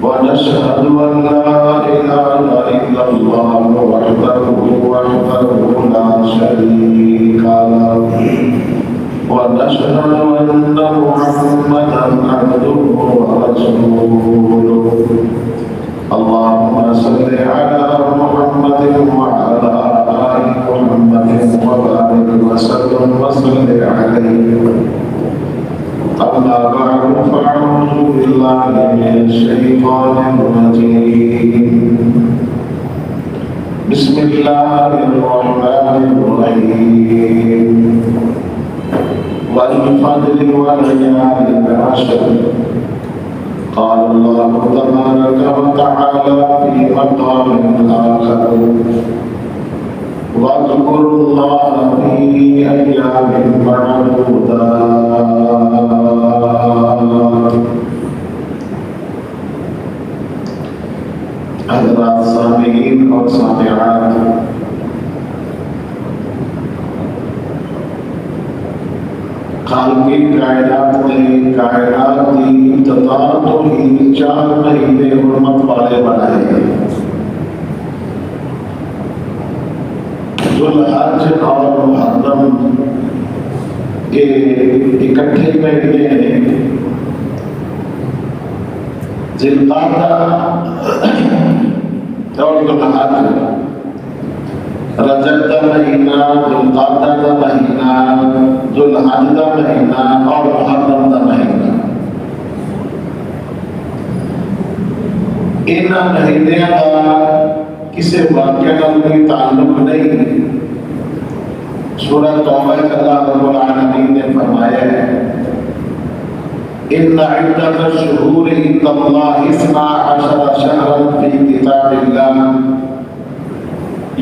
ونشهد أن لا إله إلا الله وحده لا شريك له ونشهد أن محمدا عبده ورسوله اللهم صل على محمد وعلى آل محمد وبارك وسلم عليه أما بعد فأعوذ بالله من الشيطان الرجيم بسم الله الرحمن الرحيم والفجر وليال عشر قال الله تبارك وتعالى في مقام آخر واذكروا الله في أيام معدودات حضرات سامعین اور سامعات، خالقی کائنات نے کائنات کی ابتدا تو ہی 4 مہینے حرمت والے بنائے ہیں۔ ذوالحج اور محرم یہ اکٹھے مہینے ہیں۔ ذوالقعدہ اور ذوالحج، رجب کا مہینہ، ذوالقعدہ کا مہینہ، ذوالحج کا مہینہ اور محرم کا مہینہ، ان مہینوں کا کسی واقعہ کا کوئی تعلق نہیں۔ سورہ توبہ میں اللہ رب العالمین نے فرمایا ہے ان عدۃ الشہور عند اللہ 12 شہرا فی کتاب اللہ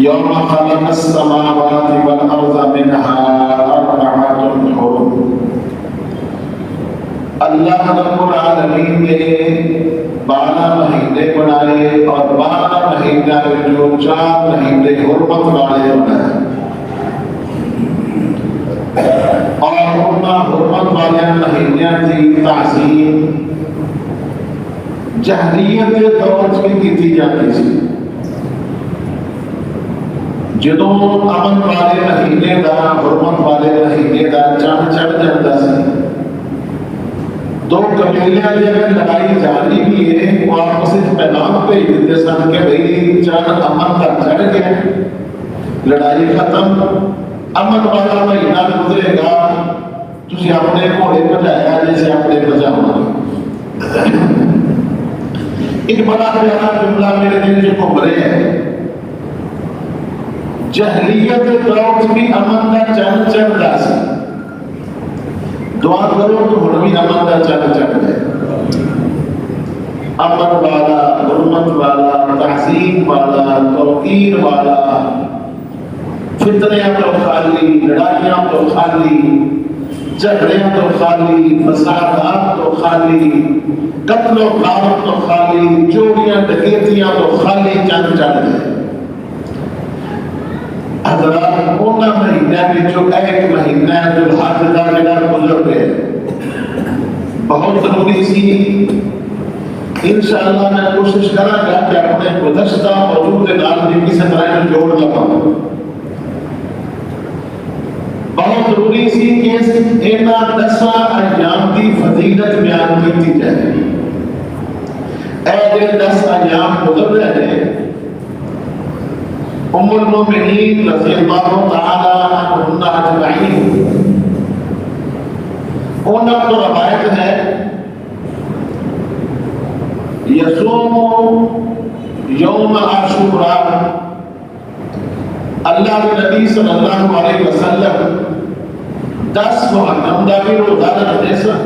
یوم خلق السماوات والارض منها 4 حرم۔ اللہ رب العالمین نے 12 مہینے بنائے اور 12 مہینے میں جو 4 مہینے حرمت والے بنائے، اور ان حرمت والے مہینے کی تعظیم جہلیت کے دور میں کی جاتی سی. جدوں امن والے مہینے دا حرمت والے مہینے دا چاند چڑھ جاتا سی، دو قبیلیاں دی اگر لڑائی جاری بھی ہے وہ آپس میں پیغام بھیج دیتے سن کہ بھئی چاند امن کا چڑھ گیا، لڑائی ختم، امن والا مہینہ گزرے گا، تسی اپنے گھوڑے بجایا جیسے اپنے بجاؤ. ایک بڑا پیارا جملہ میرے دل سے گھوم رہے ہیں. جہلیت دور بھی امن کا چند چڑھتا سی، دعا کرو تو ہن بھی امن کا چند چڑھ جائے. امن والا، حرمت والا، تعظیم والا، توقیر والا، فتنیاں تو خالی، لڑائیاں تو خالی، جھگڑیاں تو خالی، فسادات تو خالی، قتل و غارت تو خالی، چوریاں ڈکیتیاں تو خالی چند چڑھ گئے. حضرات اونا مہینہ میں جو ایک مہینہ ہے جو الحج دا جڑا گزر گئے بہت ضروری سی. انشاءاللہ میں کوشش کرا گا کہ اپنے گزشتہ موجود نال بھی کسی طرح میں جوڑ لگاؤں. بہت ضروری سی کہ انہاں 10 ایام کی فضیلت بیان کی جائے. اے 10 ایام گزر رہے ہیں، ام المؤمنین رضی اللہ تعالی عنہن اجمعین انہوں کو روایت ہے یصوم یوم عاشوراء، اللہ کے نبی صلی اللہ علیہ وسلم 10 محرم کا بھی روزہ رکھتے سن،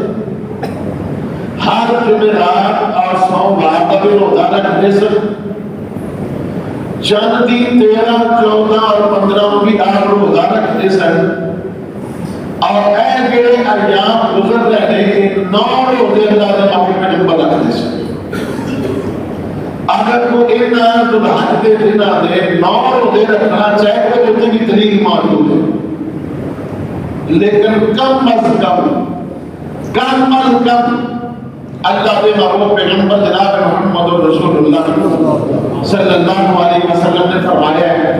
ہر جمعرات اور سوموار کا بھی روزہ رکھتے سن، چند دی 13، 14 اور 15 بھی آپ روزہ رکھتے سن. اور اے جڑے ایام گزر رہے ہیں 9 روزے اللہ کے معافی میں نمبر رکھتے سن. اگر کو ان ذوالحج کے دنوں دے 9 روزے رکھنا چاہے تو اتنی کی تاریخ موجود ہے، لیکن کم از کم اللہ کے محبوب پیغمبر جناب محمد رسول اللہ صلی اللہ علیہ وسلم نے فرمایا ہے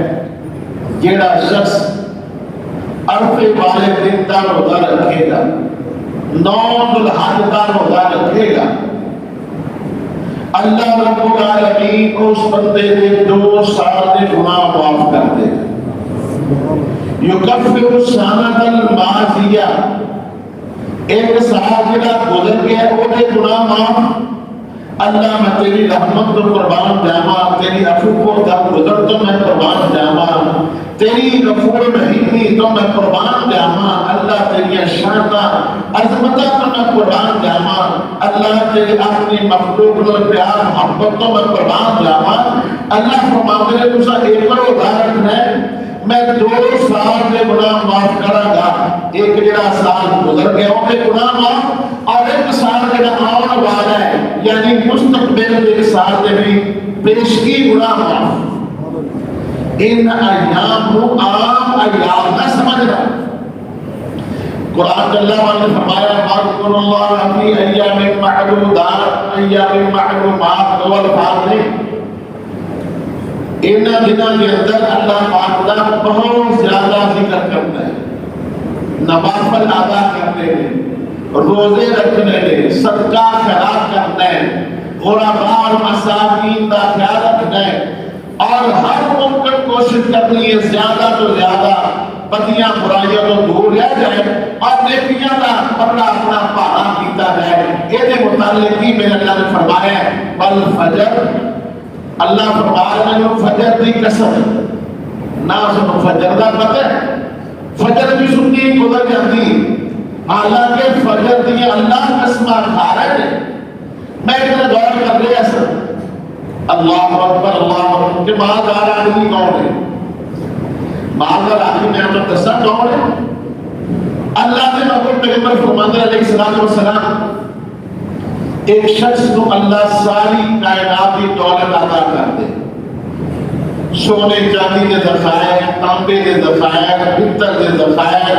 جیڑا شخص عرفے والے دن کا روزہ رکھے گا، 9 ذوالحج کا روزہ رکھے گا، اللہ رب العالمین اس بندے کے 2 سال کے گناہ معاف کر دے گا. یکفر السنۃ الماضیہ، ایک سال جڑا گزر گیا وہ دے گناہ معاف. اللہ میں تیری رحمت تو قربان جاواں، تیری عفو کو درگزر تو میں قربان جاواں، تیری غفور رحیمی تو میں قربان جاواں. اللہ تیری شاناں عظمتاں تو میں قربان جاواں. اللہ تیری اپنی مخلوق کو پیار محبت تو میں قربان جاواں. اللہ فرماتے ہیں تسا ایک بار ادھارن ہے میں 2 سال کے گناہ معاف کرا گا. ایک جڑا سال گزر گیا وہ گناہ معاف، اور ایک سال جڑا آنے والا ہے یعنی مستقبل ایک سال کے بھی پیشگی گناہ معاف. ان ایام کو عام ایام نہ سمجھنا. قرآن اللہ نے فرمایا واذکروا اللہ فی ایام معدودات، ایام معلومات دو الفاظ ہیں. ان دنوں کے اندر اللہ پاک کا بہت زیادہ ذکر کرتا ہے، نوافل ادا کرنے میں، روزے رکھنے میں، صدقہ خیرات کرنا ہے، غرباء اور مساکین کا خیال رکھنا ہے، اور ہر ممکن کوشش کرنی ہے زیادہ تو زیادہ بدیاں برائیاں تو دور رہ جائے اور نیکیاں کا پکڑا اپنا پارا کیتا جائے. یہ متعلق ہی میں اللہ نے فرمایا ہے والفجر، اللہ فرمایا ہے فجر دی قسم نہ سنو فجر دا پتہ ہے، فجر بھی سنی گزر جاتی، حالانکہ فجر دی اللہ قسمہ کھا رہے ہیں. میں اتنا دور کر رہے ہیں اللہ اکبر اللہ اکبر کہ مالدار آدمی کون ہے؟ مالدار آدمی میں آپ دسا کون ہے؟ اللہ نے محبوب پیغمبر فرماتے علیہ السلام والسلام ایک شخص کو اللہ ساری کائنات کی دولت عطا کر دے، سونے چاندی کے ذخائر، تانبے کے ذخائر، پتل کے ذخائر،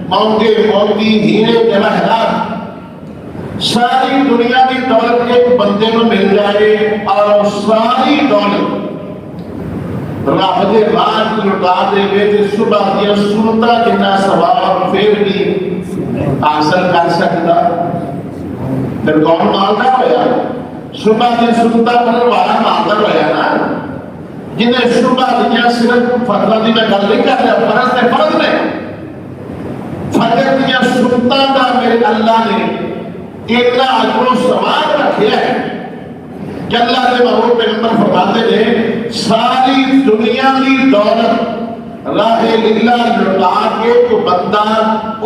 مونگے موتی ہیرے جواہرات، ساری دنیا کی دولت ایک بندے میں مل جائے اور ساری دولت رب دے راہ لٹا دے تے صبح دیا سنتا جنہ ثواب پھر بھی حاصل کر سکتا، پھر کون مالدار ہویا؟ صبح دیا سنتا کرنے والا مالدار ہویا نا، جنہیں صبح دیا صرف فرض دی میں گل نہیں کر رہا، فرض نے فرض نے فجر دیا سنتا دا میرے اللہ نے اتنا اجر و ثواب رکھیا ہے کہ اللہ نے محبوب پیغمبر فرماتے ہیں ساری دنیا کی دولت راہ للہ لٹا کے تو بندہ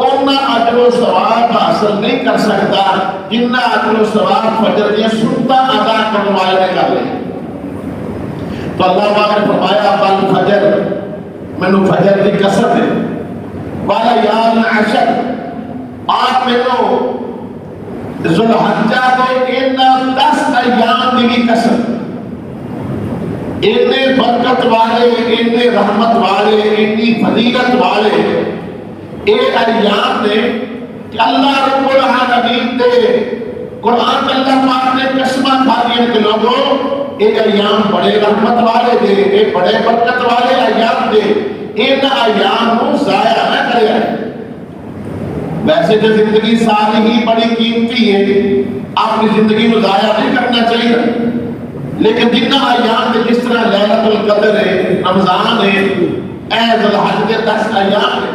اتنا اجر و ثواب حاصل نہیں کر سکتا جتنا اجر و ثواب فجر دیا سنتا ادا کرنے والے نے کر لیا۔ تو اللہ پاک نے فرمایا بل فجر، مینوں فجر کی قسم ہے، والا یاد عشر، آپ مینوں ذوالحجہ کے ان 10 ایام کی قسم، اتنے برکت والے، اتنے رحمت والے، اتنی فضیلت والے ایک ایام نے کہ اللہ رب العالمین دے قرآن میں اللہ پاک نے قسمہ کھا دیا کہ لوگوں ایک ایام بڑے رحمت والے دے، ایک بڑے برکت والے ایام دے، ان ایام کو ضائع نہ کرے۔ ویسے تو زندگی ساری ہی بڑی قیمتی ہے، اپنی زندگی کو ضائع نہیں کرنا چاہیے، لیکن جتنا ایام میں جس طرح لیلۃ القدر ہے، رمضان ہے، ذی الحج کے 10 ایام ہے،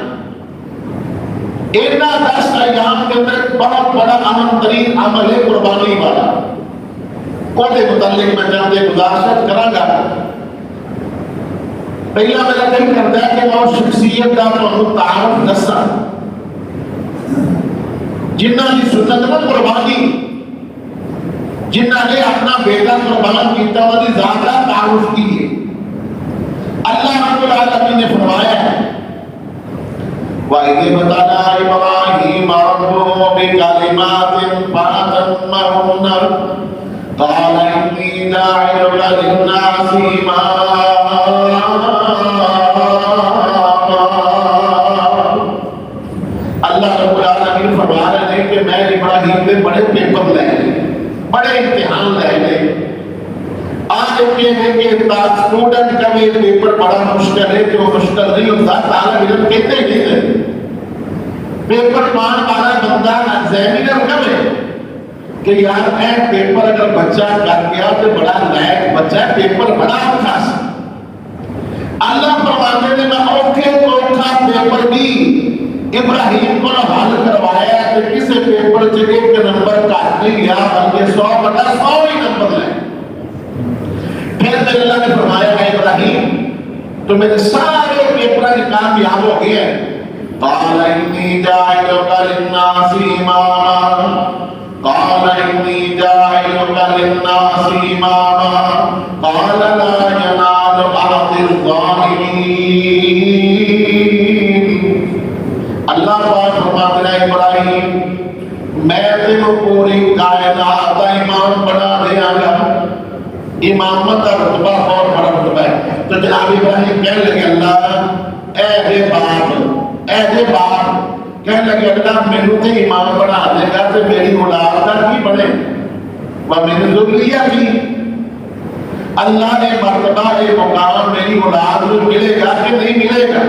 ان 10 ایام کے اندر بہت بڑا اہم ترین عمل ہے قربانی والا۔ وہ متعلق میں چاہتے گزارشت کروں گا۔ پہلا میرا دل کرتا ہے کہ وہ شخصیت کا تعارف دسا جنہ کی سنت میں قربانی، جنہ نے اپنا بیٹا قربان کیتا وہ دی ذات کا تعارف کی ہے۔ اللہ رب العالمین نے فرمایا ہے وَإِذِ ابْتَلَىٰ إِبْرَاهِيمَ رَبُّهُ بِكَلِمَاتٍ فَأَتَمَّهُنَّ قَالَ إِنِّي جَاعِلُكَ لِلنَّاسِ إِمَامًا۔ اللہ رب العالمین فرما رہے ہیں کہ میں ابراہیم پہ بڑے پیپر لے لے، بڑے امتحان لے لے۔ آج یہ ہے کہ اسٹوڈنٹ کا یہ پیپر بڑا مشکل ہے، جو مشکل نہیں ہوتا طالب علم کہتے ہی نہیں ہے۔ پیپر مان والا بندہ ایگزامینر کب ہے کہ یار اے پیپر اگر بچہ کر گیا تو بڑا لائق بچہ ہے، پیپر بڑا خاص۔ اللہ فرماتے ہیں میں اوکھے اوکھا پیپر بھی ابراہیم کو حل کروایا کہ کسی پیپر سے ایک نمبر کاٹ نہیں گیا بلکہ 100/100 ہی نمبر لائے۔ پھر اللہ نے فرمایا ہے ابراہیم تو میرے سارے پیپر کامیاب ہو گئے ہیں۔ قال انی جاعلک للناس اماما، قال انی جاعلک للناس اماما، قال لا ینال عہد الظالمین۔ اللہ پاک فرماتا ہے ابراہیم میں تمہیں پوری کائنات کا امام بنا دیا گا۔ امامت کا رتبہ بہت بڑا رتبہ ہے۔ تو جناب ابراہیم کہنے لگے اللہ اے باپ، اے باپ کہنے لگے اللہ میرے تے امام بنا دے گا تو میری اولاد کا کی بنے وہ میری ذریہ کی۔ اللہ نے مرتبہ مقام میری اولاد کو ملے گا کہ نہیں ملے گا؟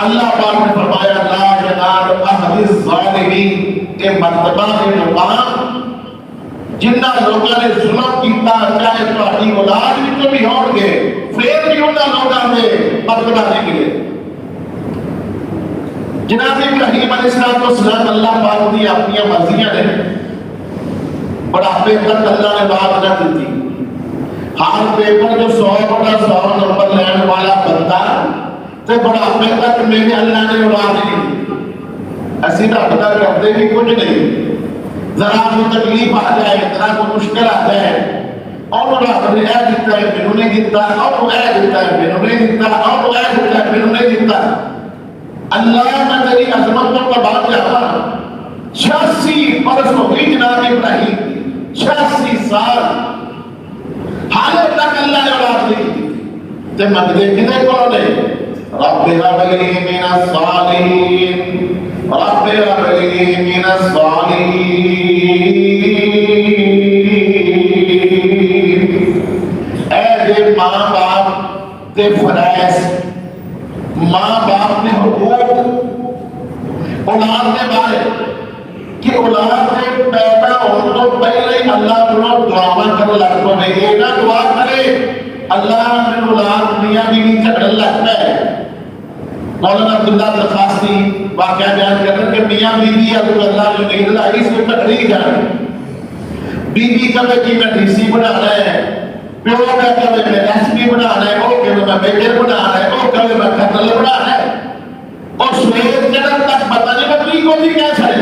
اللہ پاک نے فرمایا لا ینال عہد الظالمین، کہ مرتبہ مقام جنہ لوگوں نے ظلم کیتا چاہے تہاڈی اولاد وچ بھی ہون گے پھر بھی انہاں لوگوں نے مرتبہ نہیں ملے۔ جناب ابراہیم علیہ السلام اللہ پاک دی اپنی مرضیاں نے بڑھاپے تک اللہ نے بات نہ دی۔ ہر پیپر جو 100/100 نمبر لینے والا بندہ تے بڑھاپے تک میرے اللہ نے اولاد نہیں۔ اسی رب دا کرتے بھی کچھ نہیں، ذرا کوئی تکلیف آ جائے، ذرا کوئی مشکل آ جائے اور رب نے اے دیتا ہے مینوں نہیں دیتا، اور اے دیتا ہے مینوں نہیں دیتا، اور اے دیتا ہے مینوں نہیں دیتا۔ اللہ میں تیری عظمت کو بات جاتا 86 برس ہو گئی جناب ابراہیم کی، 86 سال حالے تک اللہ نے اولاد نہیں دی۔ تے مگدے کنے کو نے رب هب لي من الصالحين رب هب لي من الصالحين۔ اے دے ماں باپ دے فرائض، ماں باپ نے حقوق اولاد کے بارے کہ اولاد کے پیدا ہونے تو پہلے اللہ کو دعا کر لگ پے، یہ نہ دعا کرے اللہ میں اولاد میاں بیوی جھگڑن لگتا ہے۔ مولانا عبداللہ درخواستی واقعہ بیان کرتے ہیں کہ میاں بیوی اللہ جو نہیں لائی اس کو تکڑی جانے، بیوی کہے کہ میں ڈی سی بنانا ہے، پیو کہے میں ایس پی بنانا ہے، وہ کہے میں میجر بنانا ہے، وہ کہے میں کرنل بنانا ہے، اور سویر چڑھن تک پتہ نہیں میں تری کو بھی کہہ چھڑے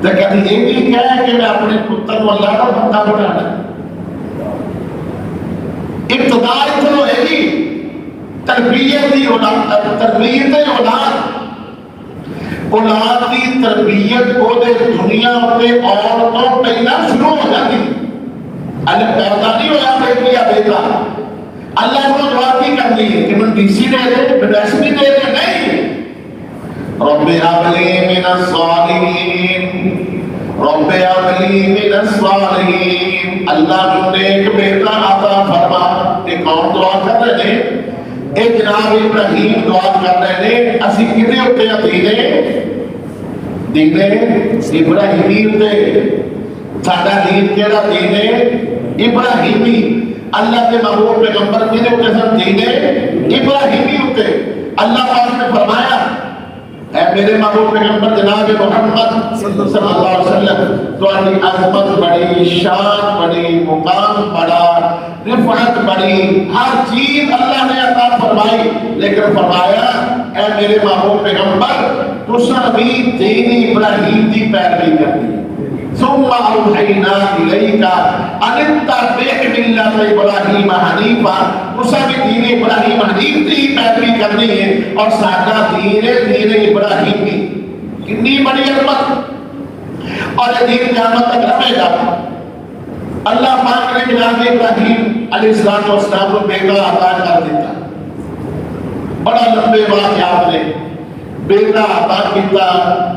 تو کہتے یہ بھی کہہ کہ میں اپنے پتر کو اللہ کا بندہ بنانا ہے۔ ابتدا اتنا ہوئے گی تربیت دی اولاد، تربیت اولاد، اولاد دی تربیت کو دے دنیا پہ اور تو پہلا شروع ہو جاتی۔ اللہ پیدا نہیں ہویا بیٹی یا بیٹا، اللہ کو دعا کی کرنی ہے کہ من ڈی سی دے دے، من ایس پی دے دے، نہیں۔ رب هب لي من الصالحين، رب هب لي من الصالحين، اللہ جو نیک بیٹا عطا فرما۔ ایک اور دعا کر رہے ہیں، ایک جناب ابراہیم دعا کر رہے ہیں، اسی کتنے ہوتے ہیں دینے ابراہیمی ہوتے، ساڑھا دین کیڑا دینے ابراہیمی، اللہ کے محبوب پیغمبر کتنے ہوتے سب دینے ابراہیمی ہوتے۔ اللہ پاک نے فرمایا اے میرے محبوب پیغمبر جناب محمد صلی اللہ علیہ وسلم، تو اپنی عظمت بڑی، شان بڑی، مقام بڑا، رفعت بڑی، ہر چیز اللہ نے عطا فرمائی، لیکن فرمایا اے میرے محبوب پیغمبر تساں بھی دین ابراہیم دی پیروی کرنی، ثم اوحینا الیک ان اتبع ملت ابراہیم حنیفا، تساں بھی دین ابراہیم حنیف دی پیروی کرنی ہے، اور سادہ دین ابراہیمی۔ کتنی بڑی عظمت، اور یہ دین قیامت تک رہے گا۔ اللہ پاک نے جناب ابراہیم علیہ السلام کو بیٹا عطا کر دیتا، بڑا لمبے واقعات نے بیٹا عطا کیتا،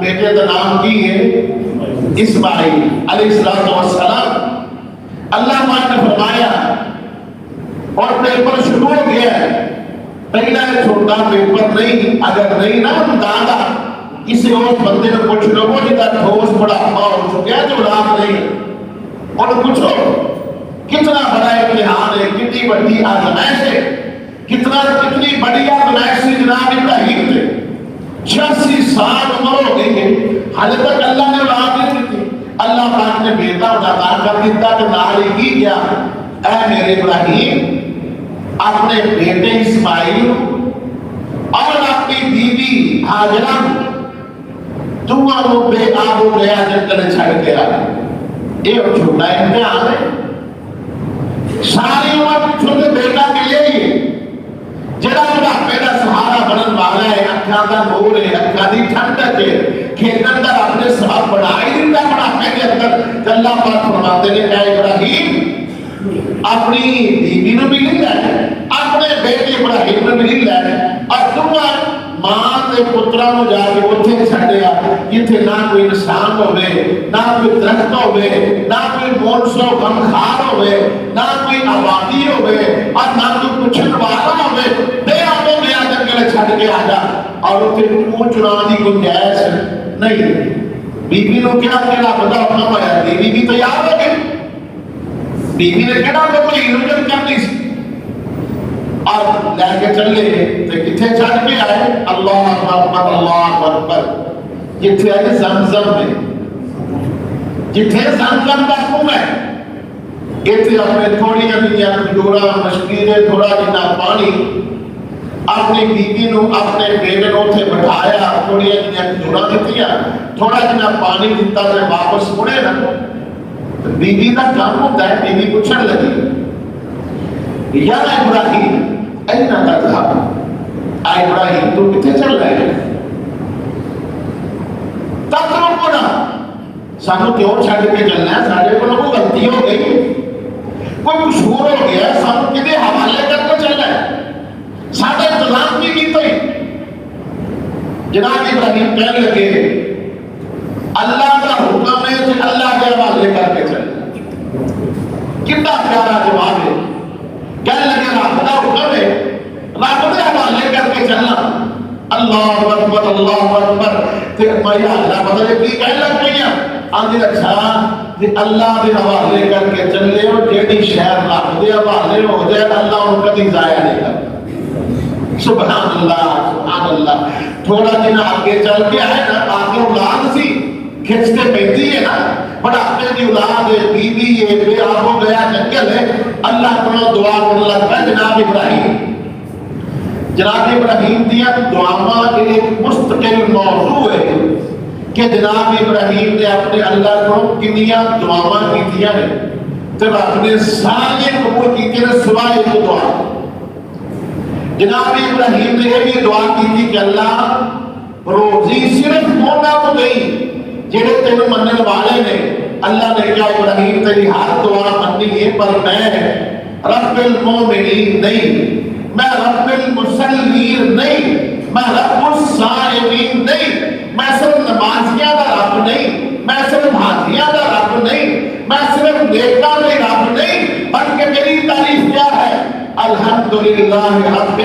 بیٹے کا نام کی ہے اسماعیل علیہ السلام۔ اللہ پاک نے فرمایا اور پیپر شروع ہو گیا ہے، پہلا چھوٹا پیپر نہیں، اگر نہیں نہ دادا کسی اور بندے نے پوچھ لو وہ جدا ٹھوس بڑھاپا ہو چکا ہے جو اولاد نہیں، اور پوچھو کتنا بڑا امتحان ہے، کتنی بڑی آزمائش ہے، کتنی بڑی آزمائش ہے جناب ابراہیم نے۔ 86 سال عمر ہو گئی ہے، حال تک اللہ نے اولاد نہیں دیتی، اللہ پاک نے بیٹا عطا کر دیتا کہ ناری کی گیا اے میرے ابراہیم اپنے بیٹے اسماعیل اور اپنی بیوی ہاجرہ دونوں بے آب و گیا جنگل چھڑ کے آ گئے۔ یہ چھوٹا امتحان ہے، ساری عمر چھوٹے بیٹا ملے ہی جڑا بڑا پیدا سہارا بنن والا ہے، اکھاں دا نور ہے، اکھاں دی ٹھنڈک ہے، کھیتن دا اپنے ساتھ بڑھائی دیتا بڑا کے اندر۔ اللہ پاک فرماتے ہیں اے ابراہیم اپنی بیوی نو بھی لے لے، اپنے بیٹے ابراہیم نو بھی لے لے، اور دونوں ماں تے پتراں نو جا کے اوتھے چھڈیا جتھے نہ کوئی انسان ہوے، نہ کوئی درخت ہوے، نہ کوئی مونسو غمخار ہوے، نہ کوئی آبادی ہوے، اور نہ کوئی پوچھن والا ہوے، بے آب و گیا جنگل چھڈ کے آ جا، اور اوتھے تو چنا دی گنجائش نہیں۔ بیوی نو کیا کہنا پتا اپنا پایا، بیوی بھی تیار ہو گئی، بیوی نے کہنا تو کوئی ہجرت کرنی سی، اور لے کے چلے تو کتنے چھڑ کے آئے، اللہ اکبر اللہ اکبر، جتھے آئے زمزم میں، جتھے زمزم کا کنواں ہے، اتنے اپنے تھوڑی جہی کھجورا مشکیرے تھوڑا جنا پانی اپنی بیوی نو اپنے بیٹے نو اتنے بٹھایا، تھوڑی جہی کھجورا دتیاں، تھوڑا جنا پانی دیتا تے واپس مڑے نا، بیوی کا کام ہوتا ہے، بیوی پوچھنے لگی یا ابراہیم این تذهب، اے ابراہیم تو کتنے چل رہے ہیں؟ تترکنا، سانو کیوں چھڑ کے چلنا ہے؟ سارے کو کوئی غلطی ہو گئی، کوئی قصور ہو گیا، سانو کدے حوالے کر کے چلنا ہے؟ سارے انتظام کی تو جناب ابراہیم ابراہیم کہنے لگے اللہ کا حکم ہے کہ اللہ کے حوالے کر کے چل. کتنا پیارا جواب ہے. کہنے لگے رب کا حکم ہے رب کے حوالے کر کے چلنا. اللہ اکبر اللہ اکبر. تے میں اللہ پتہ نہیں کی کہنے لگ گئی آندھی اچھا کہ اللہ کے حوالے کر کے چلے ہو جیڑی شہر رب کے حوالے ہو جائے اللہ ان کبھی ضائع نہیں کرتا. سبحان اللہ. تھوڑا دن آگے چل کے آئے نا آگے اولاد سی کھچتے پہنتی ہے نا بڑھاپے کی اولاد ہے بیوی ہے بے آبو گیا جنگل ہے. اللہ کو دعا کرنے لگتا ہے جناب ابراہیم دیا دعاواں ایک مستقل موضوع ہے کہ جناب ابراہیم نے اپنے اللہ کو کنیاں دعاواں کیتیاں نے تو رب نے سارے قبول کیتے ہیں سوائے ایک دعا. جناب ابراہیم نے یہ بھی دعا کی تھی کہ اللہ روزی صرف مونا کو گئی جنہیں تینوں منن والے نے. اللہ نے کہا ابراہیم تیری ہر دعا مننی ہے پر میں رب المومنین نہیں, میں رب المسلمین نہیں, میں رب الصائمین نہیں, میں صرف نمازیاں دا رب نہیں, میں صرف حاجیاں دا رب نہیں, میں صرف نیکاں دا رب نہیں, بلکہ میری تعریف کیا ہے الحمدللہ رب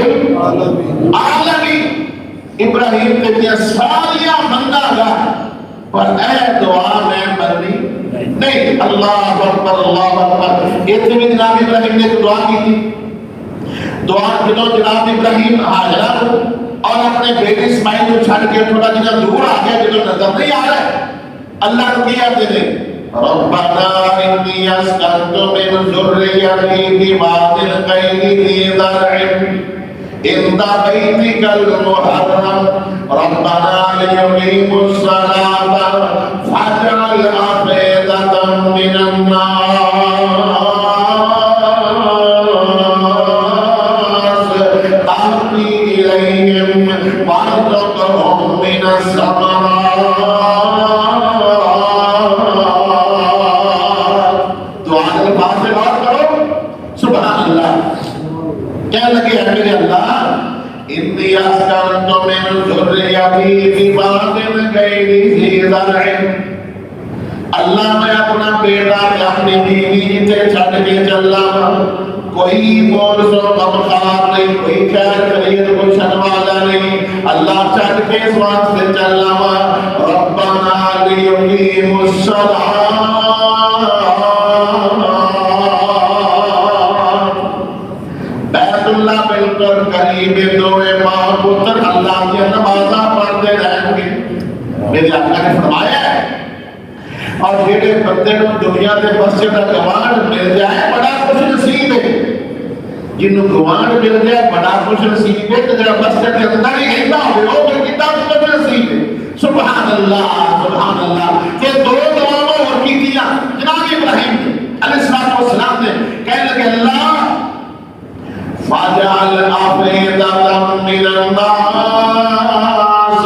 العالمین. ابراہیم نے سالیاں منگا گا پر اے دعا میں مرنی نہیں. اللہ اکبر اللہ اکبر. اتنے بھی جناب ابراہیم نے دعا کی تھی. دعا جنہوں جناب ابراہیم حاجرہ اور اپنے بیٹے اسماعیل کو چھڑ کے تھوڑا جنہوں دور آ گیا جنہوں نظر نہیں آ رہا ہے. اللہ کو کیا دینے ربنا انی اسکنت من ذریتی بواد غیر ذی زرع عند بیتک المحرم ربنا لیقیموا الصلاة فاجعل أفئدة من الناس تهوی إلیہم وارزقهم من الثمرات. دعا الفاظ سے بات کرو. سبحان اللہ. کہنے لگے ہیں میرے اللہ انی اسکنت من ذریتی بواد غیر ذی زرع. اللہ میں اپنا بیٹا اپنی بیوی تے چھڈ کے چلا کوئی مول سو غمخوار نہیں, کوئی خیر خرید پوچھن والا نہیں. اللہ چھڈ کے اس واسطے چلا ربنا لیقیموا الصلاة بیت اللہ بالکل قریب دوے ماں پتر اللہ کی نمازاں پڑھتے رہیں گے. میرے آقا نے فرمایا ہے اور جیڑے بندے کو دنیا کے مسجد کا گوانڈ مل جائے بڑا خوش نصیب ہے. جنہوں گوانڈ مل جائے بڑا خوش نصیب ہے. کہ جب مسجد کے اندر ہی رہتا ہوئے وہ پھر کتنا خوش نصیب ہے. سبحان اللہ سبحان اللہ. کہ دو دعاوں اور کی دیا جناب ابراہیم علیہ السلام نے کہنے لگے اللہ فاجعل أفئدة من الناس.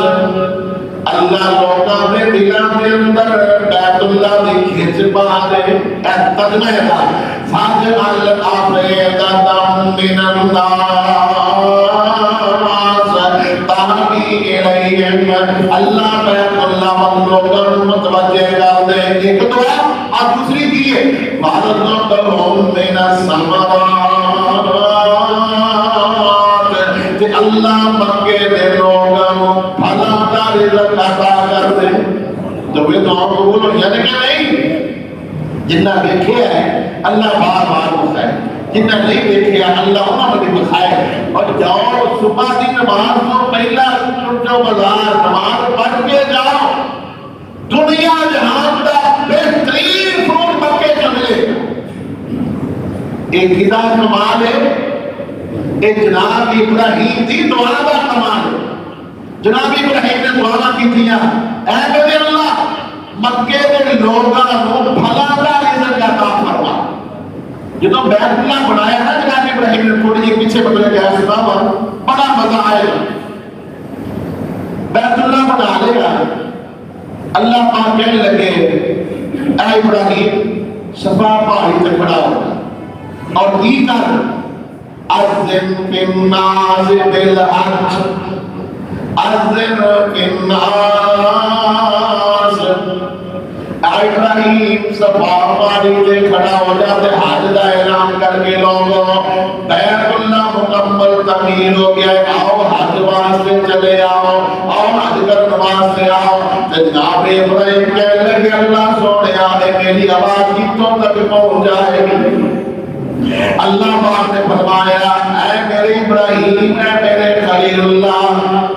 اللہ لوگاں دے دلاں دے اندر بیت اللہ دی کھچ پا دے. ترجمہ ہے فاجعل أفئدة من الناس تهوی إلیہم. اللہ بیت اللہ من لوگاں کو متوجہ کر دے. ایک دعا اور دوسری کی ہے وارزقهم من الثمرات. اللہ مکے دے لوگوں بھلا کا رزق عطا کر دے. تو یہ دعا قبول ہو یعنی کہ نہیں. جنہ دیکھے ہے اللہ بار بار بخائے, جنہ نہیں دیکھے اللہ انہوں نے بخائے. اور جاؤ صبح کی نماز کو پہلا جو بازار نماز پڑھ کے جاؤ. دنیا جہان کا بہترین فروٹ مکے چلے. ایک کتاب کمال ہے ایک جناب ابراہیم دی دعا کا کمال ہے. جناب ابراہیم نے دعا کی تھی اے میرے اللہ مکے کے لوگاں کو بھلا کا رزق عطا فرما. جدوں بیت اللہ بنایا نا جناب ابراہیم نے تھوڑی جی پیچھے بدلے گیا سنا بڑا مزہ آئے گا. بیت اللہ بنا لے گا. اللہ پاک کہنے لگے اے ابراہیم صفا پہاڑی تے کھڑا ہو اور کی کر اذن فی الناس بالحج. حذر الناس، ابراہیم صفا ماری سے کھڑا ہو جاتے، حج کا اعلان کر کے لوگوں بیت اللہ مکمل تعمیر ہو گیا، آؤ حج واسطے چلے آؤ، آؤ حج کرنے واسطے آؤ۔ جناب ابراہیم کہنے لگے اللہ سونے آئے میری آواز کتوں تک پہنچ جائے گی؟ اللہ پاک نے فرمایا اے میرے ابراہیم، اے میرے خلیل اللہ،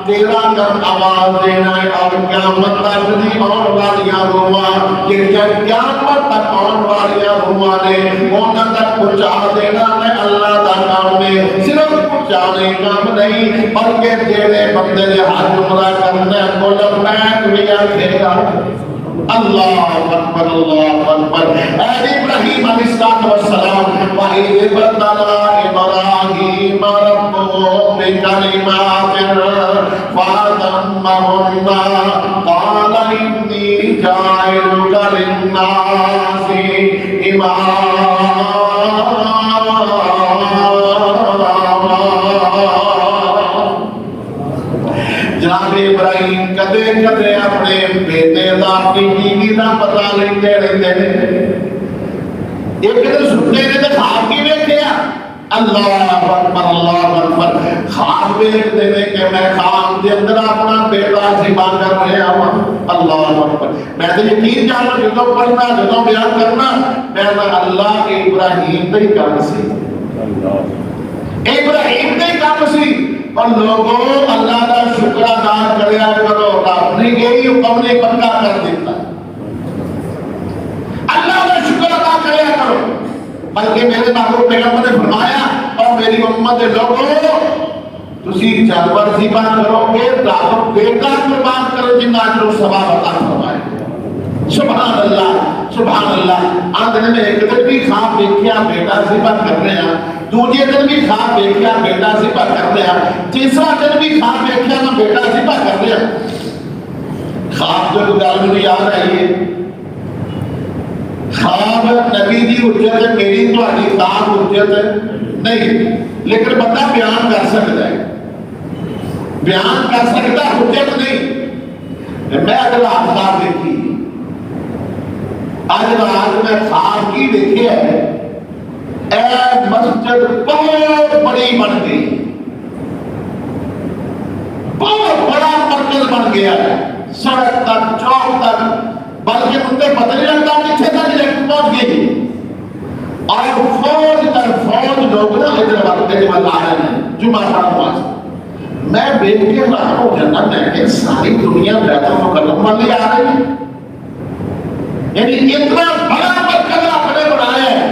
تیرا کم آواز دینا ہے اور قیامت تک دی آن والیاں روحاں، کہ قیامت تک آن والیاں روحاں نے انہاں تک پہنچا دینا ہے اللہ دا کام نے، صرف پہنچانے کام نہیں بلکہ تیرے بندے نے حج عمرہ کرنا ہے کو لبیک بھی آکھے گا۔ اللہ اکبر اللہ اکبر۔ اے ابراہیم علیہ السلام، وَإِذِ ابْتَلَىٰ إِبْرَاهِيمَ رَبُّهُ بِكَلِمَاتٍ فَأَتَمَّهُنَّ قَالَ إِنِّي جَاعِلُكَ لِلنَّاسِ إِمَامًا۔ جناب ابراہیم کدے کدے اپنے بیٹے دا اپنی بیوی دا پتہ لیندے رہندے نے۔ ایک دن ستے نے تے خواب کی ویکھیا، اللہ اکبر اللہ اکبر، خواب ویکھدے نے کہ میں خواب دے اندر اپنا بیٹا ذبح کر رہا ہوں۔ اللہ اکبر، میں تو یقین جانا جدوں پڑھنا جدوں بیان کرنا میں اللہ کے ابراہیم دا ہی کام سی، ابراہیم دا ہی کام سی۔ اور لوگوں اللہ کا شکر ادا کریا کرو، رب نے یہی حکم نے پکا کر دیتا، اللہ کا شکر ادا کریا کرو۔ بلکہ میرے محبوب پیغمبر نے فرمایا اور میری امت لوگوں تسی جانور ذبح کرو گے رب بیٹا قربان کرو جنہ اجر و ثواب عطا فرمائے۔ سبحان اللہ سبحان اللہ۔ آدھے نے ایک دن بھی خواب دیکھیا بیٹا ذبح کر رہے ہیں، دوسرے دن بھی خواب دیکھیا بیٹا ذبح کر رہے ہیں، تیسرا دن بھی خواب دیکھیا میں بیٹا ذبح کر رہے ہیں۔ خواب جو گل مجھے یاد آئی ہے، خواب نبی دی حجت ہے، میری تہاڈی ذات حجت ہے نہیں، لیکن بندہ بیان کر سکتا ہے، بیان کر سکتا حجت نہیں۔ میں اگر خواب دیکھی آج رات میں خواب کی دیکھے ہے، اے مسجد بہت بڑی بن گئی، بہت بڑا مرکز بن گیا ہے، سڑک تک چوک تک، بلکہ مجھے پتہ نہیں لگتا پیچھے تک لیکن پہنچ گئی، اور فوج در فوج لوگ نا ادھر وقت آ رہے ہیں جمعہ پڑھا۔ میں بیٹھ کے رہا ہوں جنت میں کہ ساری دنیا بیت المکرم والی آ رہی ہے، یعنی اتنا بڑا مرکز آپ نے بنایا ہے۔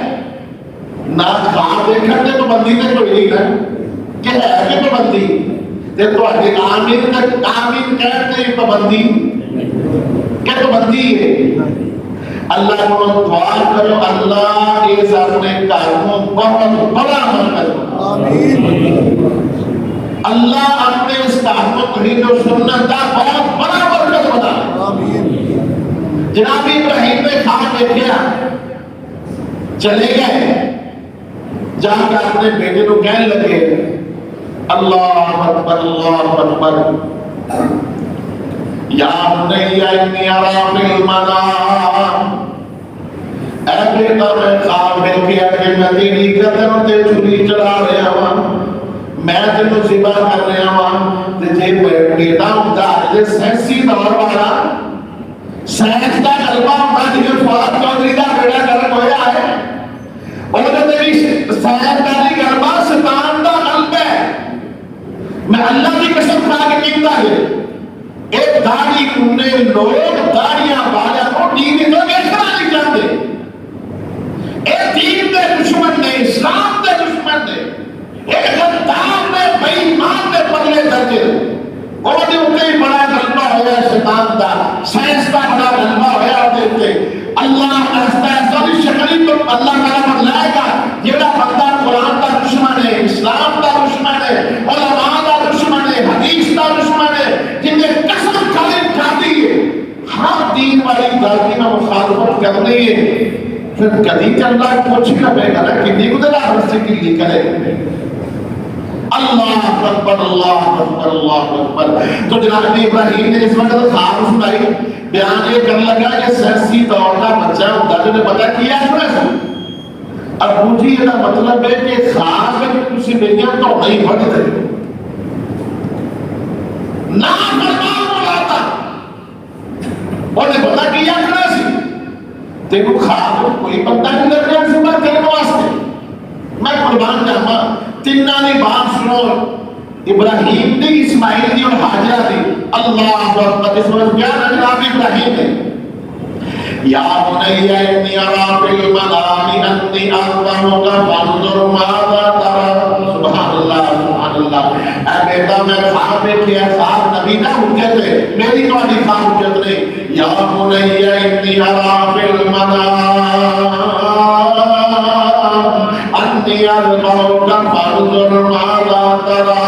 نہ خواب دیکھنے تے پابندی تے کوئی نہیں ہے کہ ہے کہ پابندی تے تواڈے آمین تک آمین کہتے ہی پابندی کہ پابندی ہے۔ اللہ کو دعا کرو اللہ اس اپنے گھر کو بہت بڑا مرکز آمین، اللہ اپنے اس گھر کو توحید و سنت کا بہت بڑا مرکز بنا آمین۔ جناب ابراہیم نے خواب دیکھا، چلے گئے، جا کے اپنے بیٹے کو کہنے لگے اللہ اکبر اللہ اکبر، یا بنی انی ارا فی المنام، اے بیٹا میں خواب دیکھا کہ میں تیری گردن تے چھری چلا رہا ہوں، میں تینوں ذبح کر رہا ہوں، تے جے بیٹا ہوتا ہے سینسی دور والا سائنس کا غلبہ ہوتا جنہیں فواد چودھری کا بیٹا کرن ہویا ہے، اور تیری سائنسدانی غلبہ شیطان کا غلبہ ہے۔ میں اللہ کی قسم کھا کے کہتا ہے ایک داڑھی کننے لوگ داڑیاں والا کو دین تو دیکھنا نہیں چاہتے، ایک دین دے دشمن نے، اسلام دے دشمن نے، ایک غدار نے، بے ایمان نے پلے درجے، اور دے اتے ہی بڑا غلبہ ہویا شیطان دا، سائنس کا بڑا غلبہ ہویا ہوتے اللہ ایسا بھی شکلی تو اللہ تعالیٰ بدلائے گا جیڑا بندہ قرآن کا دشمن ہے، اسلام کا دشمن ہے، علماء کا دشمن ہے، حدیث کا دشمن ہے، جنہیں قسم کھانے کھاتی ہے ہر دین والی غلطی میں مخالفت کرنی ہے، پھر کدی کہ اللہ پوچھنا پڑے گا نا کہ نہیں گزرا رسے کی لی کرے اللہ اکبر اللہ اکبر اللہ اکبر. تو جناب ابراہیم نے اس وقت خواب سنائی, بیان یہ کرنے لگا کہ سیاسی دور کا بچہ ہوتا جو نے پتا کیا ہے. ابو جی یہ مطلب ہے کہ خواب میں کسی بیٹیاں تو نہیں پڑھتے نہ فرمان بولاتا انہیں پتا کیا کرنا سی تیرو خواب کوئی بندہ نہیں لگ رہا سی میں تیرے واسطے میں قربان جاما تینہ نے بات سنو ابراہیم نے اسماعیل دی اور حاجرہ دی. اللہ اکبر. اس وقت کیا جناب ابراہیم نے یا بنی انی ارا فی المنام انی اذبحک فانظر ماذا تری. سبحان اللہ سبحان اللہ. اے بیٹا میں خواب میں کیا خواب نبی نہ حجت ہے میری تو علی خواب حجت نہیں. یا بنی انی ارا فی المنام انی اذبحک فانظر ماذا تری.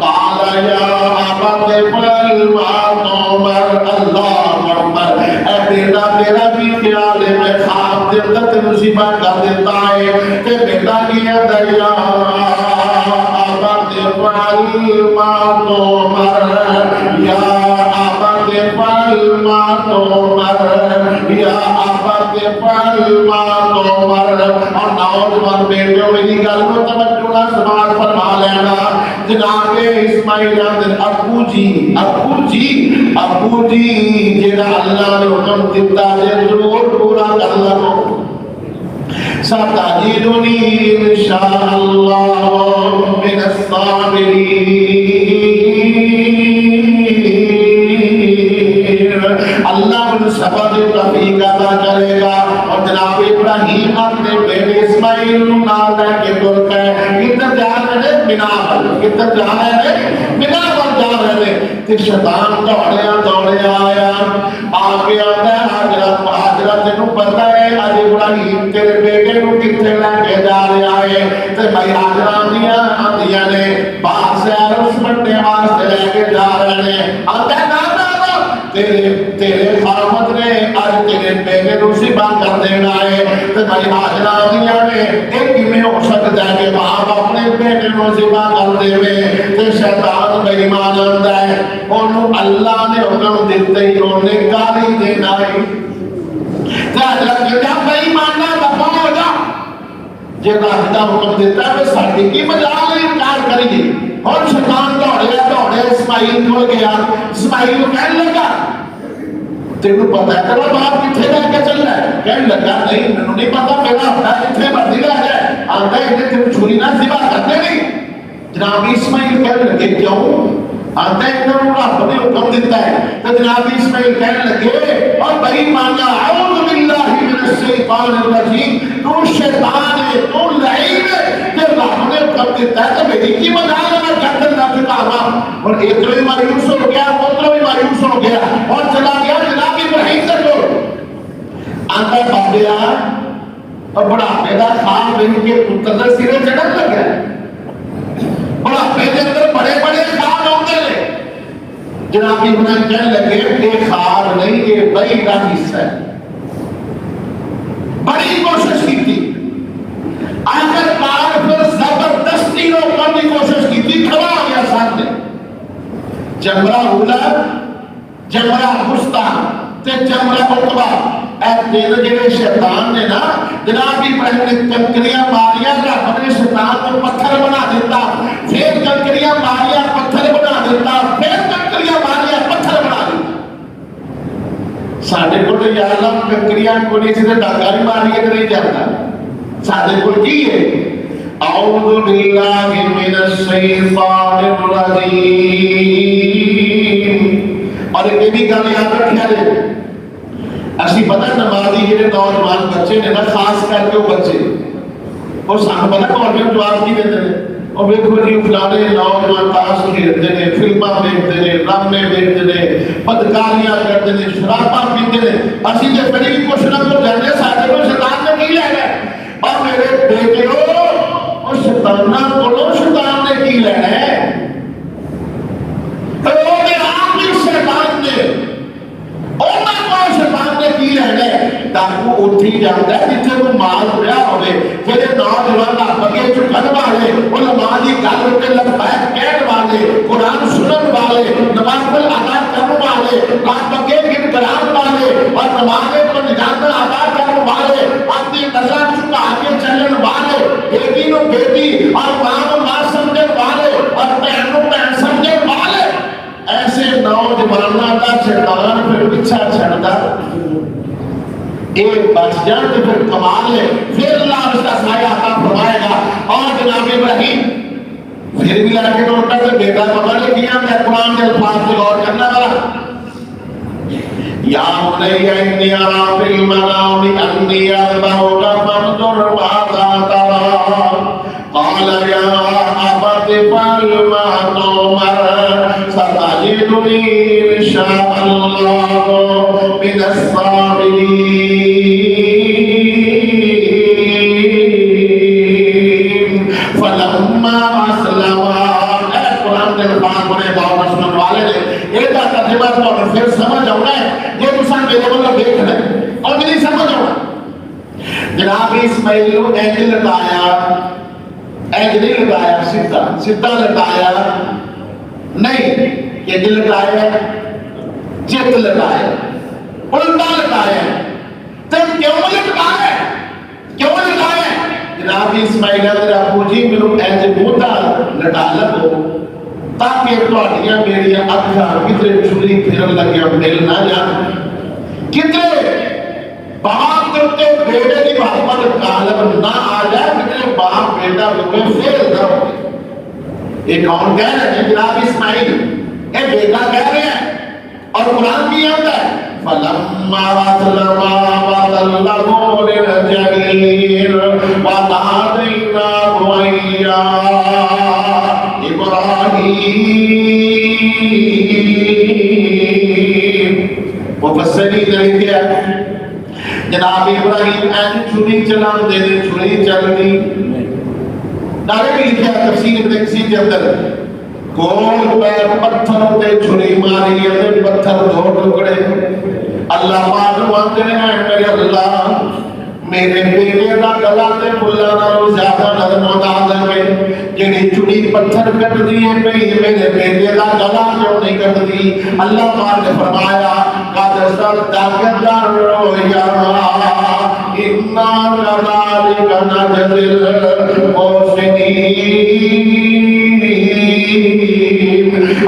قال یا ابت افعل ما تؤمر. اللہ اکبر. اے بیٹا تیرا بھی خیال ہے میں خواب دے اندر تے مصیبت کر دیتا ہے کہ بیٹا کی دریا ابت افعل ما تؤمر یا ابت افعل ما تؤمر یا ابت افعل ما تؤمر. اور نوجوان بیٹے میری گل کو توجہ سماعت فرما لینا. جناب اسماعیل ابو جی ابو جی جڑا اللہ نے حکم دیتا ہے ضرور پورا کر لو. ستجدنی انشاءاللہ من الصابرین. اللہ ان صبر توفیق عطا کرے گا. اور جناب ابراہیم اپنے بیٹے اسماعیل نال لے کے تر گئے. کدھر جا رہے ہیں؟ بنا پر. کدھر جا رہے ہیں؟ بنا پر جا رہے ہیں. کہ شیطان دوڑیا آیا آگے آتا ہے حضرت حضرت تینوں پتہ ہے اج ابراہیم تیرے بیٹے کو کتنے لے کے جا رہا ہے. تے بھائی حضرت آندیاں نے باہر سے عرص بننے واسطے لے کے جا رہے ہیں. آتا ہے نا تیرے خامد نے آج تیرے بیٹے کو ذبح کر دینا ہے. تے بھائی حاضرات نے ایک میں ہو سکتا ہے کہ باپ اپنے بیٹے کو ذبح کر دے تے شیطان بے ایمان آندا ہے. انہوں اللہ نے حکم دیتے ہی انہیں گالی دینا ہے. تے حضرت کہتا بے ایمان نہ دفاع ہو جا. جے راستہ حکم دیتا ہے ساڈی کی مجال انکار کریے. اور شیطان دوڑے اسماعیل کو گیا. اسماعیل کو کہنے لگا تینوں پتا ہے تیرا باپ کتنے لے کے چل رہا ہے؟ کہنے لگا نہیں مینوں نہیں پتا میرا ہٹا کتنے مرضی لے جائے. آتا ہے انہیں تیرے چھری نہ ذبح کرتے نہیں. جناب اسماعیل کہنے لگے کیوں؟ آتا ہے انہوں رب نے حکم دیتا ہے. تو جناب اسماعیل کہنے لگے اور بھائی مانا اعوذ باللہ من الشیطان الرجیم. تو شیطان ہے تو لعین ہے کہ رب نے حکم دیتا ہے تو میری کی مجال ہے گردن نہ جھکاوا. اور ایک بھی مایوس ہو گیا دوسرا بھی مایوس ہو گیا اور چلا گیا جناب ابراہیم سے کو. آتا ہے بابیا اور بڑھاپے کا خواب ان کے پتر کے سرے چڑھن لگا. بڑھاپے کے اندر بڑے بڑے خواب ہوتے ہیں. جناب ابراہیم کہنے لگے یہ خواب نہیں یہ بڑی کا حصہ ہے. بڑی کوشش کی تھی آخر کار پھر زبردستی روکنے کی کوشش کی تھی. کھڑا ہو گیا سامنے جمرہ اولا جمرہ وسطیٰ تے جمرہ عقبہ. اے تین جڑے شیطان نے نا جناب ابراہیم نے کنکریاں ماریاں رب نے شیطان کو پتھر بنا دیتا. پھر کنکریاں ماریاں پتھر بنا دیتا. پھر کنکریاں ماریاں پتھر بنا دیتا. ساڈے کول تے یا اللہ کنکریاں کو نہیں تے ڈاکا بھی ماریے تے نہیں جاتا. ساڈے کول کی ہے اعوذ باللہ من الشیطان الرجیم. اور ایک بھی گل یاد رکھیا جائے اسی پتہ نمازی جڑے نوجوان بچے نے نا خاص کر کے وہ بچے اور سانو پتہ گورنمنٹ جواب کی دیتے ہیں. اور دیکھو جی فلانے نوجوان تاش کھیلتے ہیں فلماں دیکھتے ہیں ڈرامے دیکھتے ہیں بدکاریاں کرتے ہیں شراباں پیتے ہیں. اسی تے بڑی کچھ نہ کچھ جانے ساڈے کو شیطان نے کی لینا ہے. اور میرے بیٹیو اور شیطاناں کولوں شیطان نے کی لینا ہے. تو وہ آپ کی شیطان نے انہاں کو شیطان نے کی لینا ہے. ڈاکو اٹھی جاتا ہے جتنے کو مال پیا ہوئے جہے نوجوان بگے چکن والے علماء کی گل کے پاس جان تو پھر کمال ہے، پھر اللہ اس کا سایہ عطا فرمائے گا۔ اور جناب ابراہیم پھر بھی لڑکے کو اٹھا سے بیٹا پکڑ لے کیا میں قرآن کے الفاظ سے غور کرنا والا یا بنی انی ارا فی المنام انی اذبحک فانظر ماذا ترى قال یا ابت افعل ما تؤمر ستجدنی ان شاء اللہ من الصابرین۔ فلما اسلما، قرآن کے الفاظ بڑے بہت سننے والے نے ایک ترجمہ تو پھر سمجھ آؤں گا یہ مسان میرے بلو دیکھ رہے اور میری سمجھ آؤں گا۔ جناب اسماعیل کو اینج لٹایا، اینج نہیں لٹایا، سدھا لٹایا نہیں، اینج لٹایا چت لٹایا الٹا لٹایا۔ تم کیوں لٹایا، کیوں لٹایا؟ جناب اسماعیل میرا ابو جی میرے اینج بوتا لٹا لگو تاکہ تواڈیاں میریاں اکھاں کدھر چھری پھرن لگیا مل نہ جان، کدھر باپ تے بیٹے کی محبت غالب نہ آ جائے، کدھر باپ بیٹا ہوئے فیل نہ ہو۔ یہ کون کہہ رہے ہیں؟ جناب اسماعیل، یہ بیٹا کہہ رہے ہیں اور قرآن کی آتا ہے فَلَمَّا وَاسْلَمَا وَتَلَّهُ لِلْجَبِينِ وَنَادَيْنَاهُ أَن يَا إِبْرَاهِيمُ۔ مفسرین نے کیا جناب ابراہیم ایسی چھری چلا دے دے، چھری چل دی نارے بھی لکھا تفسیر ابن کثیر کے اندر گول پیر پتھر تے چھری ماری تے پتھر دو ٹکڑے۔ اللہ پاک مانتے ہیں میرے اللہ میرے بیٹے دا گلا تے بلا نالوں زیادہ نرم و نازک ہے، جڑی چھری پتھر کٹ دی ہے پئی میرے بیٹے دا گلا کیوں نہیں کٹ دی؟ اللہ پاک نے فرمایا قد صدقت الرؤیا انا كذلك نجزي المحسنين۔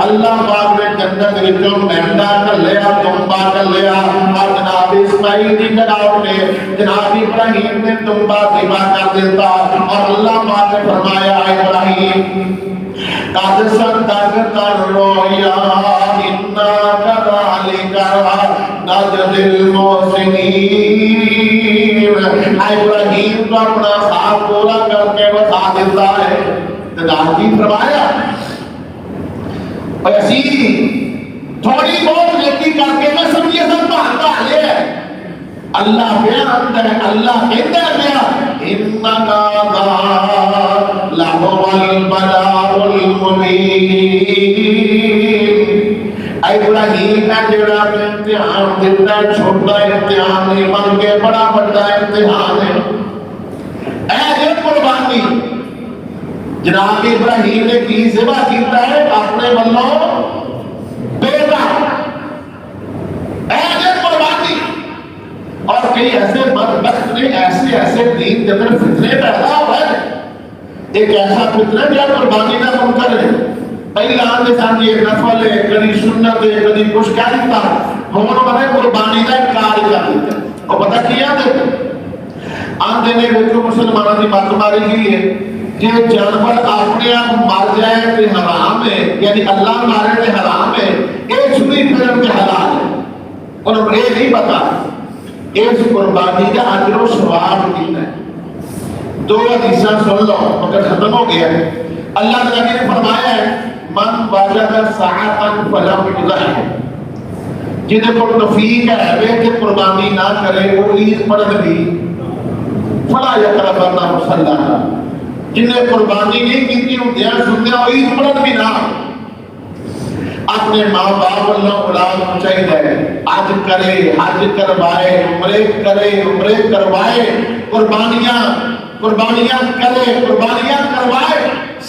اللہ پاک نے جنت وچوں مہندا کر لیا، تنبا کر لیا، اور جناب اسماعیل کی جناب نے جناب ابراہیم نے تنبا ذبح کر دیتا، اور اللہ پاک نے فرمایا ابراہیم قد صدقت الرؤیا انا كذلك نجزي المحسنين۔ ابراہیم کو اپنا خواب پورا کر کے بتا دیتا ہے۔ تدارکی فرمایا ایسی تھوڑی بہت نیکی کر کے میں سمجھے سب بہتا لے اللہ بیان ہے، اللہ کہتا ہے بیان انکا لہو البلاء المبین۔ ابراہیم نے جڑا امتحان دیتا ہے چھوٹا امتحان نہیں بلکہ بڑا بڑا امتحان ہے۔ اے قربانی جناب ابراہیم نے کی ذبح کیتا ہے اپنے بلوں بیٹا، اے قربانی۔ اور کئی ایسے بدبخت نے ایسے ایسے دین کے اندر فتنے پیدا ہوئے، ایک ایسا فتنہ جو قربانی کا منکر ہے، پہلا آنے ساتھ یہ نفل ہے، کدی سنت ہے، کدی کچھ کیا دیتا ہوں بنے قربانی کا انکار کر دیتا ہے۔ اور پتہ کیا دیتا آندے نے بچوں مسلمانوں کی بات ماری کی ہے کہ جانور اپنے آپ مار جائے تو حرام ہے، یعنی اللہ مارے تو حرام ہے، ایک چھری پھرن کے حلال ہے۔ انہوں نے یہ نہیں پتا اس قربانی کا اجر و ثواب کتنا ہے۔ دو حدیثاں سن لو مگر ختم ہو گیا ہے۔ اللہ تعالیٰ نے فرمایا ہے من وجد ساعتا فلم یضحک، جنہیں کو توفیق ہے کہ قربانی نہ کرے وہ عید پڑھ بھی فلا یقربن مصلانا، جنہیں قربانی نہیں کی ہوندیاں سندیاں عید پڑھ بھی نہ اپنے ماں باپ اللہ اولاد چاہیے آج کرے، حج کروائے، عمرے کرے، عمرے کروائے، قربانیاں کرے، قربانیاں کروائے،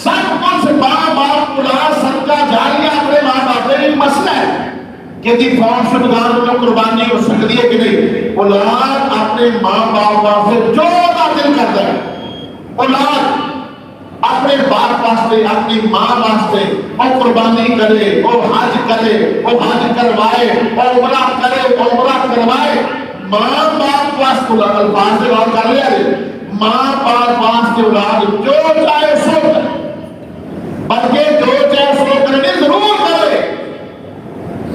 سب کچھ ماں باپ اولاد صدقہ جاریہ اپنے ماں باپ کے لیے مسئلہ ہے کہ دی فون شدگان میں قربانی ہو سکتی ہے کہ نہیں۔ اولاد اپنے ماں باپ سے جو دل کرتا ہے، اولاد اپنے باپ واسطے اپنی ماں واسطے اور قربانی کرے، وہ حج کرے، وہ حج کروائے، عمرہ کرے، عمرہ کروائے، ماں باپ پاس الفاظ سے غور کر لیا ہے، ماں پاس کے اولاد جو چاہے سو کرے، بلکہ جو چاہے سو کرنے ضرور کرے۔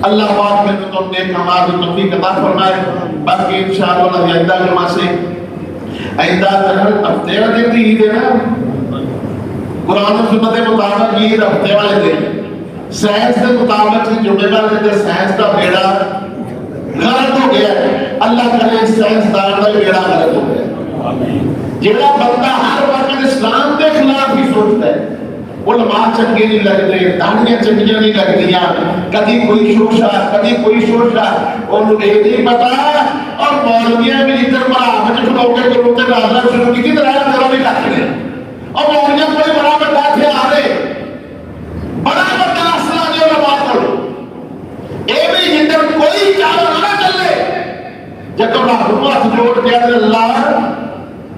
اللہ پاک میں تو تم نے کمال توفیق عطا فرمائے۔ باقی انشاءاللہ آئندہ جمعہ سے آئندہ ہفتے والے دن عید ہے نا، قرآن و سنت کے مطابق عید ہفتے والے دن، سائنس کے مطابق جمعے والے دن سائنس کا بیڑا غلط ہو گیا ہے۔ اللہ کرے سائنسدان کا بیڑا غلط ہو گیا۔ جیڑا بندہ ہر وقت اسلام کے خلاف ہی سوچتا ہے، علماء چنگے نہیں لگتے، داڑیاں چنگیاں نہیں لگتیاں، کدی کوئی شوشا کدی کوئی شوشا، انہوں نے نہیں پتا۔ اور مولویاں بھی ادھر مرا کھلو کے گروہ کے ناظرہ شروع کی تھی، درائے میرا بھی کھاتے ہیں، اور مولویاں کوئی بڑا بڑا تھے آ رہے بڑا بڑا اصلہ جو علماء کرو، اے بھی جدر کوئی چالو نہ چلے، جب اللہ ہاتھ جوڑ کے اللہ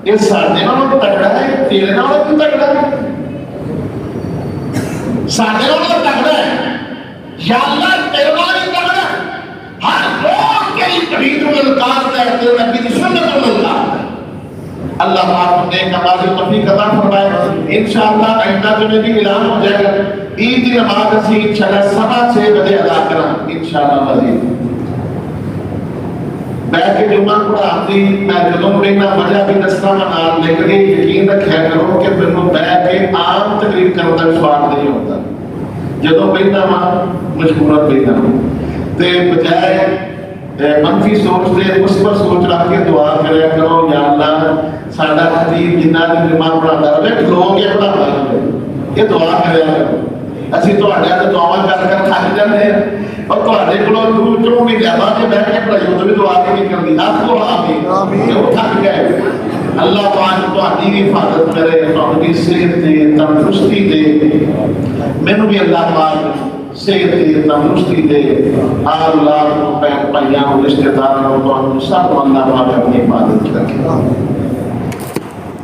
یہ ساڑھے نہ تگڑا ہے، تیرے نہ تگڑا ہے، ساڑھے نہ تگڑا ہے، یا اللہ تیرے نہ تگڑا ہے، ہر روز کے لیے توحید الکار ہے، تیرے نبی کی سنت الکار ہے۔ اللہ پاک نے کمال توفیق عطا فرمائے۔ انشاءاللہ آئندہ جو بھی اعلان ہو جائے گا، عید کی نماز اسی انشاءاللہ 6:15 بجے ادا کرنا انشاءاللہ مزید بیٹھ کے جمعہ پڑھا دی۔ میں جدوں میرا وجہ بھی دستا منال لیکن یقین رکھا کرو کہ میں بیٹھ کے عام تقریر کرنے کا سواد نہیں ہوتا، جدوں بیٹھنا ماں مجبورت بیٹھنا تے بجائے منفی سوچ دے اس پر سوچ رکھ کے دعا کریا کرو، یا اللہ ساڈا خطیب جنہ بھی جمعہ پڑھاتا رہے لوگ یہ پڑھاتا رہے، یہ دعا کریا کرو۔ اسی تواڈے تے دعا کر تھک جاندے ہیں، اور تواڈے کولوں دور چوں بھی زیادہ کے بیٹھ کے پڑھائی تو بھی دعا نہیں کرنی، آپ کو آمین وہ تھک گئے۔ اللہ پاک تہاڈی بھی حفاظت کرے، تہاڈی صحت دے، تندرستی دے، مینوں بھی اللہ پاک صحت دے، تندرستی دے، اللہ کو پہن پائیاں رشتہ داراں کو سب اللہ پاک اپنی حفاظت رکھے۔